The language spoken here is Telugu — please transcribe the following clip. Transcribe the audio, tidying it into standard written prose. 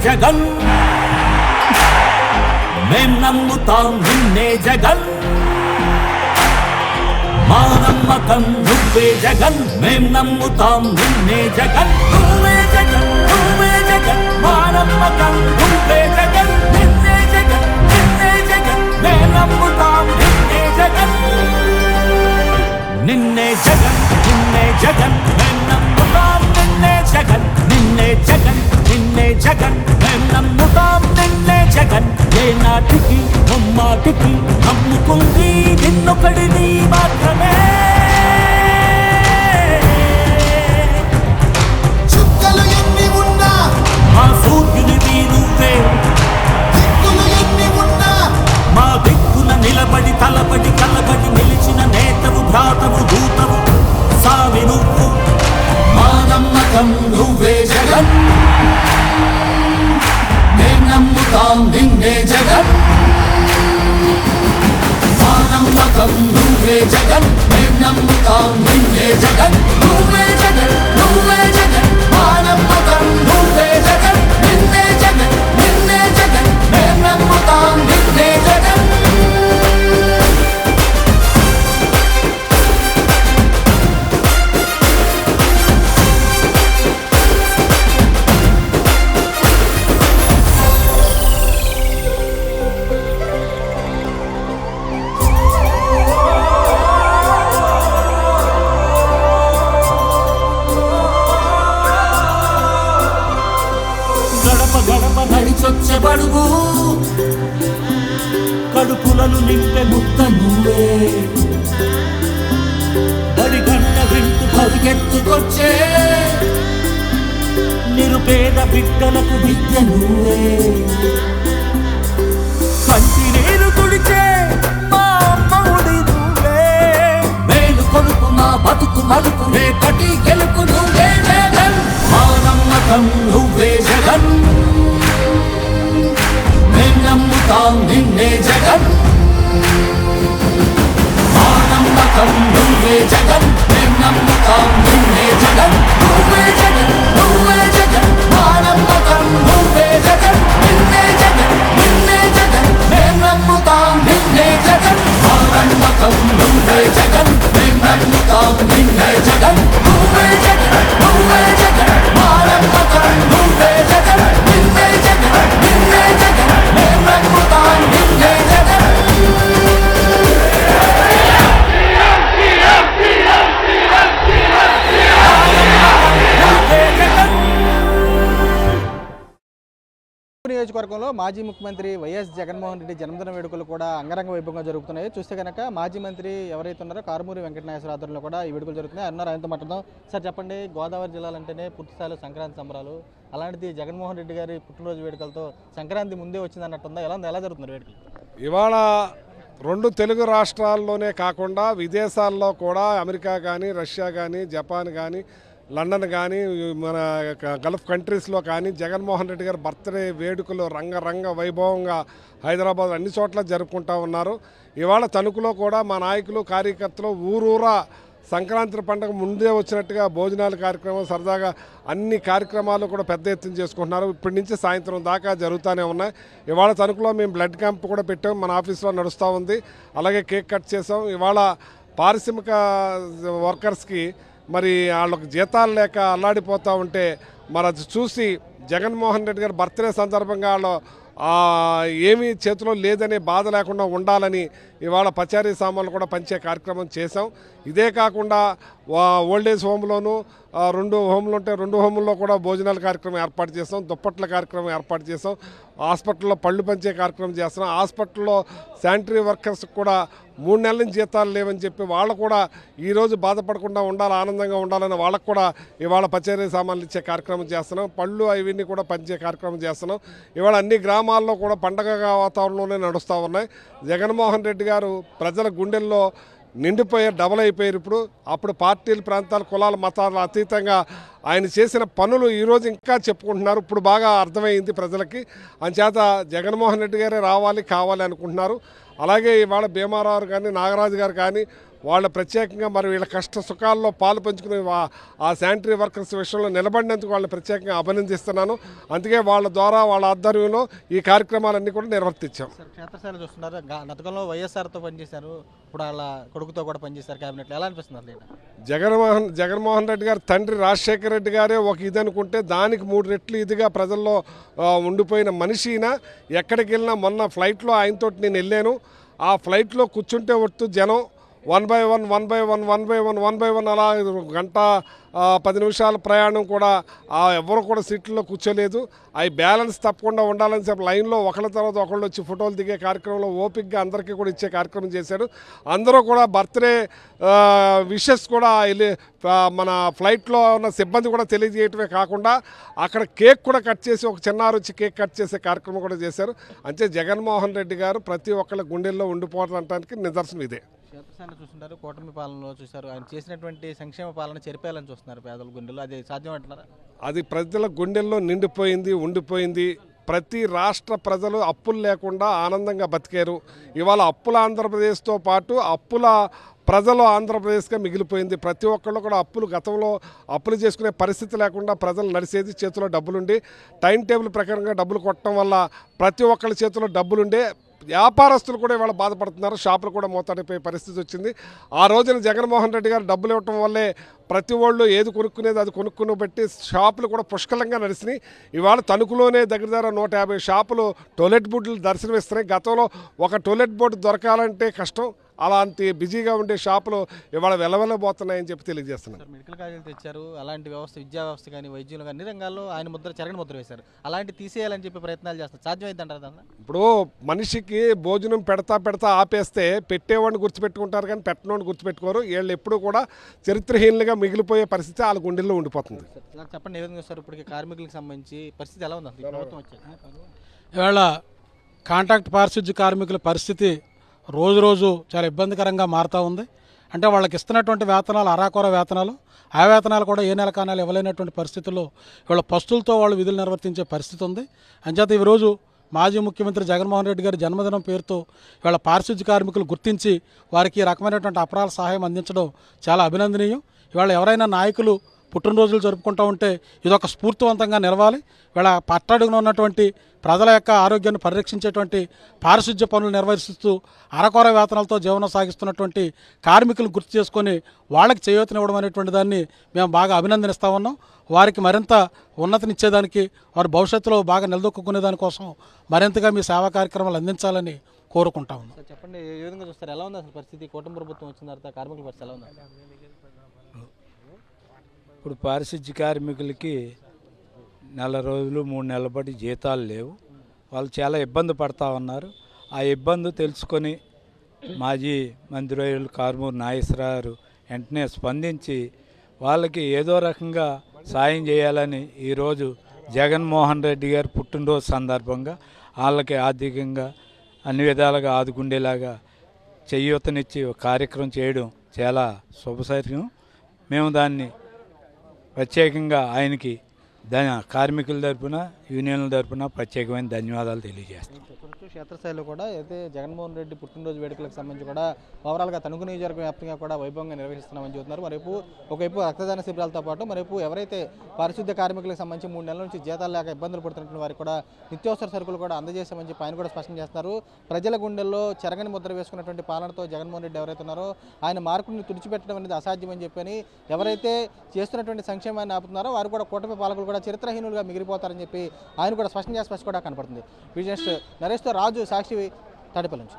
జగన్ మేం నమ్ముతాం నిన్నే జగన్ మా నమ్మకం నువ్వే జగన్ మేం నమ్ముతాం నిన్నే జగన్ నువ్వే జగన్ నువ్వే జగన్ మా నమ్మకం నువ్వే జగన్ నిన్నే జగన్ నిన్నే జగన్ మేం నమ్ముతాం నిన్నే జగన్ నిన్నే జగన్ నిన్నే జగన్ మేం నమ్ముతాం నిన్నే జగన్ నిన్నే జగన్ నిన్నే జగన్ మేం నమ్ముతాం నిన్నే జగన్ ఏ నాటికి నమ్మాటికి నమ్ముకుంది నిన్నొకడిని మాత్రమే చుక్కలు ఎన్ని ఉన్నా మా సూర్యునివి నువ్వే దిక్కులు ఎన్ని ఉన్నా మా దిక్కున నిలబడి తలబడి కలబడి నిలిచిన నేతవు భ్రాతవు దూతవు సావి నువ్వు మా నమ్మకం నువ్వే జగన్ మేం నమ్ముతాం నిన్నే జగన్ మా నమ్మకం నువ్వే జగన్ మేం నమ్ముతాం నిన్నే జగన్ నువ్వే జగన్ నువ్వే జగన్ మా నమ్మకం నువ్వే జగన్ నిన్నే జగన్ నిన్నే జగన్ మేం నమ్ముతాం నిన్నే జగన్ నడిచొచ్చబడుగు కడుపులను నింపే ముద్ద నువ్వే బడి గంట వింటూ పరిగెత్తుకొచ్చే నిరుపేద బిడ్డలకు విద్య నువ్వే కంటి నీరు తుడిచే మా అమ్మవుడి నువ్వే మేలు కొడుకు మా బతుకు మలుపు రేపటి గెలుపు నువ్వే జగన్ మా నమ్మకం నువ్వే జగన్ మేం నమ్ముతాం నిన్నే జగన్ మా నమ్మకం నువ్వే జగన్ మేం నమ్ముతాం నిన్నే జగన్ నువ్వే జగన్ నువ్వే జగన్ మా నమ్మకం నువ్వే జగన్ నిన్నే జగన్ నిన్నే జగన్ మేం నమ్ముతాం నిన్నే జగన్ మా నమ్మకం నువ్వే జగన్ మేం నమ్ముతాం నిన్నే జగన్ నువ్వే జగన్ నువ్వే జగన్ మా నమ్మకం నువ్వే జగన్ నిన్నే జగన్ నిన్నే జగన్ మేం నమ్ముతాం నిన్నే జగన్ నియోజకవర్గంలో మాజీ ముఖ్యమంత్రి వైఎస్ జగన్మోహన్ రెడ్డి జన్మదిన వేడుకలు కూడా అంగరంగ వైభవంగా జరుగుతున్నాయి. చూస్తే కనుక మాజీ మంత్రి ఎవరైతే ఉన్నారో కారుమూరి వెంకటనాగేశ్వర ఆధ్వర్యంలో కూడా ఈ వేడుకలు జరుగుతున్నాయి. అన్నారు ఆయనతో మాట్లాడదాం. సార్ చెప్పండి, గోదావరి జిల్లాలంటేనే పూర్తిస్థాయిలో సంక్రాంతి సంబరాలు, అలాంటిది జగన్మోహన్ రెడ్డి గారి పుట్టినరోజు వేడుకలతో సంక్రాంతి ముందే వచ్చింది అన్నట్టుందా? ఎలా జరుగుతున్నారు వేడుకలు? ఇవాళ రెండు తెలుగు రాష్ట్రాల్లోనే కాకుండా విదేశాల్లో కూడా అమెరికా కానీ, రష్యా కానీ, జపాన్ కానీ, లండన్ కానీ, మన గల్ఫ్ కంట్రీస్లో కానీ జగన్మోహన్ రెడ్డి గారి బర్త్డే వేడుకలు రంగరంగ వైభవంగా హైదరాబాద్ అన్ని చోట్ల జరుపుకుంటూ ఉన్నారు. ఇవాళ తణుకులో కూడా మా నాయకులు కార్యకర్తలు ఊరూరా సంక్రాంతి పండుగ ముందే వచ్చినట్టుగా భోజనాల కార్యక్రమం సరదాగా అన్ని కార్యక్రమాలు కూడా పెద్ద ఎత్తున చేసుకుంటున్నారు. ఇప్పటి నుంచి సాయంత్రం దాకా జరుగుతూనే ఉన్నాయి. ఇవాళ తణుకులో మేము బ్లడ్ క్యాంప్ కూడా పెట్టాం, మన ఆఫీస్లో నడుస్తూ ఉంది. అలాగే కేక్ కట్ చేసాం. ఇవాళ పారిశ్రామిక వర్కర్స్కి మరి వాళ్ళకి జీతాలు లేక అల్లాడిపోతూ ఉంటే మరి అది చూసి జగన్మోహన్ రెడ్డి గారి బర్త్డే సందర్భంగా వాళ్ళు ఏమీ చేతిలో లేదనే బాధ లేకుండా ఉండాలని ఇవాళ పచారీ సామాన్లు కూడా పంచే కార్యక్రమం చేసాం. ఇదే కాకుండా ఓల్డేజ్ హోమ్లోనూ 2 హోమ్లు ఉంటే 2 హోముల్లో కూడా భోజనాల కార్యక్రమం ఏర్పాటు చేస్తాం, దుప్పట్ల కార్యక్రమం ఏర్పాటు చేస్తాం, హాస్పిటల్లో పళ్ళు పంచే కార్యక్రమం చేస్తున్నాం. హాస్పిటల్లో శానిటరీ వర్కర్స్ కూడా 3 నెలల నుంచి జీతాలు లేవని చెప్పి వాళ్ళు కూడా ఈరోజు బాధపడకుండా ఉండాలి, ఆనందంగా ఉండాలని వాళ్ళకు కూడా ఇవాళ పచారీ సామాన్లు ఇచ్చే కార్యక్రమం చేస్తున్నాం. పళ్ళు అవన్నీ కూడా పంచే కార్యక్రమం చేస్తున్నాం. ఇవాళ అన్ని గ్రామాల్లో కూడా పండగ వాతావరణంలోనే నడుస్తూ ఉన్నాయి. జగన్మోహన్ రెడ్డి గారు ప్రజల గుండెల్లో నిండిపోయారు, డబల్ అయిపోయారు. అప్పుడు పార్టీలు, ప్రాంతాలు, కులాలు, మతాలు అతీతంగా ఆయన చేసిన పనులు ఈరోజు ఇంకా చెప్పుకుంటున్నారు. ఇప్పుడు బాగా అర్థమైంది ప్రజలకి. అంచేత జగన్మోహన్ రెడ్డి గారే రావాలి, కావాలి అనుకుంటున్నారు. అలాగే ఇవాళ భీమారావు కానీ, నాగరాజు గారు కానీ వాళ్ళ ప్రత్యేకంగా మరి వీళ్ళ కష్ట సుఖాల్లో పాలు పంచుకుని ఆ శానిటరీ వర్కర్స్ విషయంలో నిలబడినందుకు వాళ్ళని ప్రత్యేకంగా అభినందిస్తున్నాను. అందుకే వాళ్ళ ద్వారా, వాళ్ళ ఆధ్వర్యంలో ఈ కార్యక్రమాలన్నీ కూడా నిర్వర్తించాం. సార్ క్షేత్రస్థాయిలో చూస్తున్నారు, గతంలో వైఎస్ఆర్తో పనిచేశారు, ఇప్పుడు వాళ్ళ కొడుకుతో కూడా పనిచేశారు క్యాబినెట్లో. ఎలా అనిపిస్తుంది అసలు? జగన్మోహన్ రెడ్డి గారు తండ్రి రాజశేఖర రెడ్డి గారే ఒక ఇది అనుకుంటే దానికి 3 రెట్లు ఇదిగా ప్రజల్లో ఉండిపోయిన మనిషి ఈయన. ఎక్కడికి వెళ్ళినా మొన్న ఫ్లైట్లో ఆయనతో నేను వెళ్ళాను. ఆ ఫ్లైట్లో కూర్చుంటే వస్తూ జనం 1 by 1 అలా గంట 10 నిమిషాల ప్రయాణం కూడా ఎవరు కూడా సీట్లలో కూర్చోలేదు. అవి బ్యాలెన్స్ తప్పకుండా ఉండాలని చెప్పి లైన్లో ఒకళ్ళ తర్వాత ఒకళ్ళు వచ్చి ఫోటోలు దిగే కార్యక్రమంలో ఓపిక్గా అందరికీ కూడా ఇచ్చే కార్యక్రమం చేశారు. అందరూ కూడా బర్త్డే విషెస్ కూడా మన ఫ్లైట్లో ఉన్న సిబ్బంది కూడా తెలియజేయటమే కాకుండా అక్కడ కేక్ కూడా కట్ చేసి, ఒక చిన్నారు వచ్చి కేక్ కట్ చేసే కార్యక్రమం కూడా చేశారు. అంతే జగన్మోహన్ రెడ్డి గారు ప్రతి ఒక్కళ్ళ గుండెల్లో ఉండిపోవడానికి నిదర్శనం ఇదే. క్షేత్రస్థాయిలో చూస్తుంటారు, కూటమి పాలనలో చూశారు, ఆయన చేసినటువంటి సంక్షేమ పాలన చెరిపేయాలని చూస్తున్నారు పేదల గుండెల్లో. అది సాధ్యం అంటున్నారా? అది ప్రజల గుండెల్లో నిండిపోయింది, ఉండిపోయింది. ప్రతి రాష్ట్ర ప్రజలు అప్పులు లేకుండా ఆనందంగా బతికారు. ఇవాళ అప్పుల ఆంధ్రప్రదేశ్తో పాటు అప్పుల ప్రజలు ఆంధ్రప్రదేశ్గా మిగిలిపోయింది. ప్రతి ఒక్కళ్ళు కూడా గతంలో అప్పులు చేసుకునే పరిస్థితి లేకుండా ప్రజలు నడిచేది. చేతిలో డబ్బులుండి టైం టేబుల్ ప్రకారంగా డబ్బులు కొట్టడం వల్ల ప్రతి ఒక్కళ్ళ చేతిలో డబ్బులుండే వ్యాపారస్తులు కూడా ఇవాళ బాధపడుతున్నారు. షాపులు కూడా మూతడిపోయే పరిస్థితి వచ్చింది. ఆ రోజున జగన్మోహన్ రెడ్డి గారు డబ్బులు ఇవ్వటం వల్లే ప్రతి వాళ్ళు ఏది కొనుక్కునేది అది కొనుక్కుని బట్టి షాపులు కూడా పుష్కలంగా నడిచినాయి. ఇవాళ తణుకులోనే దగ్గర 150 షాపులు టోయిలెట్ బోర్డులు దర్శనమిస్తున్నాయి. గతంలో ఒక టోయిలెట్ బోర్డు దొరకాలంటే కష్టం. అలాంటి బిజీగా ఉండే షాపులు ఇవాళ వెలవెలబోతున్నాయని చెప్పి తెలియజేస్తున్నారు. మెడికల్ కాలేజీలు తెచ్చారు, అలాంటి వ్యవస్థ, విద్యా వ్యవస్థ కానీ, వైద్యులు కానీ, అన్ని రంగాల్లో ఆయన చెరగని ముద్ర వేశారు. అలాంటి తీసేయాలని చెప్పి ప్రయత్నాలు చేస్తారు. సాధ్యమైందంటారు అన్న? ఇప్పుడు మనిషికి భోజనం పెడతా ఆపేస్తే పెట్టేవాడిని గుర్తుపెట్టుకుంటారు కానీ పెట్టినోడిని గుర్తుపెట్టుకోరు. వీళ్ళు ఎప్పుడు కూడా చరిత్రహీనులుగా మిగిలిపోయే పరిస్థితి వాళ్ళ గుండెల్లో ఉండిపోతుంది. చెప్పండి, ఏ విధంగా వస్తారు ఇప్పటికి కార్మికులకు సంబంధించి పరిస్థితి ఎలా ఉంది? ప్రభుత్వం వచ్చాక ఇవాళ కాంట్రాక్ట్ పారిశుద్ధ్య కార్మికుల పరిస్థితి రోజు చాలా ఇబ్బందికరంగా మారుతూ ఉంది. అంటే వాళ్ళకి ఇస్తున్నటువంటి వేతనాలు అరాకొర వేతనాలు, ఆ వేతనాలు కూడా ఏ నెల కానాలు ఇవ్వలేనటువంటి పరిస్థితుల్లో ఇవాళ పస్తులతో వాళ్ళు విధులు నిర్వర్తించే పరిస్థితి ఉంది. అంచేత ఈరోజు మాజీ ముఖ్యమంత్రి జగన్మోహన్ రెడ్డి గారి జన్మదినం పేరుతో ఇవాళ పారిశుద్ధ్య కార్మికులు గుర్తించి వారికి ఈ రకమైనటువంటి అపరాల సహాయం అందించడం చాలా అభినందనీయం. ఇవాళ ఎవరైనా నాయకులు పుట్టినరోజులు జరుపుకుంటూ ఉంటే ఇదొక స్ఫూర్తివంతంగా నిలవాలి. వీళ్ళ పట్టడుగున ఉన్నటువంటి ప్రజల యొక్క ఆరోగ్యాన్ని పరిరక్షించేటువంటి పారిశుద్ధ్య పనులు నిర్వహిస్తూ అరకొర వేతనాలతో జీవనం సాగిస్తున్నటువంటి కార్మికులను గుర్తు చేసుకొని వాళ్ళకి చేయూతనివ్వడం అనేటువంటి దాన్ని మేము బాగా అభినందనిస్తూ ఉన్నాం. వారికి మరింత ఉన్నతినిచ్చేదానికి, వారి భవిష్యత్తులో బాగా నిలదొక్కునే దానికోసం మరింతగా మీ సేవా కార్యక్రమాలు అందించాలని కోరుకుంటా ఉన్నాం. చెప్పండి, ఏ విధంగా చూస్తారు? ఎలా ఉంది అసలు పరిస్థితి? కూటమి ప్రభుత్వం వచ్చిన తర్వాత కార్మికుల పరిస్థితి ఎలా ఉంది? ఇప్పుడు పారిశుద్ధ్య కార్మికులకి 4 రోజులు 3 నెలల పాటు జీతాలు లేవు. వాళ్ళు చాలా ఇబ్బంది పడతా ఉన్నారు. ఆ ఇబ్బంది తెలుసుకొని మాజీ మంత్రివర్యులు కారుమూరి నాగేశ్వరరావు వెంటనే స్పందించి వాళ్ళకి ఏదో రకంగా సాయం చేయాలని ఈరోజు జగన్మోహన్ రెడ్డి గారు పుట్టినరోజు సందర్భంగా వాళ్ళకి ఆర్థికంగా అన్ని విధాలుగా ఆదుకుండేలాగా చేయూతనిచ్చి కార్యక్రమం చేయడం చాలా శుభసర్యం. మేము దాన్ని ప్రత్యేకంగా ఆయనకి కార్మికుల తరఫున, యూనియన్ల తరఫున ప్రత్యేకమైన ధన్యవాదాలు తెలియజేస్తాం. క్షేత్రస్థాయిలో కూడా అయితే జగన్మోహన్ రెడ్డి పుట్టినరోజు వేడుకలకు సంబంధించి కూడా ఓవరాల్గా తణుకు నియోజకవర్గ వ్యాప్తంగా కూడా వైభవంగా నిర్వహిస్తున్నామని చెబుతున్నారు. మరేపు ఒకవైపు రక్తదాన శిబిరాలతో పాటు మరేపు ఎవరైతే పారిశుద్ధ్య కార్మికులకు సంబంధించి 3 నెలల నుంచి జీతాలు లేక ఇబ్బందులు పడుతున్నటువంటి వారికి కూడా నిత్యావసర సరుకులు కూడా అందజేస్తామని చెప్పి ఆయన కూడా స్పష్టం చేస్తున్నారు. ప్రజల గుండెల్లో చెరగని ముద్ర వేసుకున్నటువంటి పాలనతో జగన్మోహన్ రెడ్డి ఎవరైతే ఉన్నారో ఆయన మార్పుని తుడిచిపెట్టడం అనేది అసాధ్యమని చెప్పని, ఎవరైతే చేస్తున్నటువంటి సంక్షేమాన్ని ఆపుతున్నారో వారు కూడా కూటమి పాలకులు కూడా చరిత్రహీనులుగా మిగిలిపోతారని చెప్పి ఆయన కూడా స్పష్టం చేసి కూడా కనపడుతుంది. బిజినెస్ నరేష్తో రాజు, సాక్షి, తాడేపల్లి నుంచి.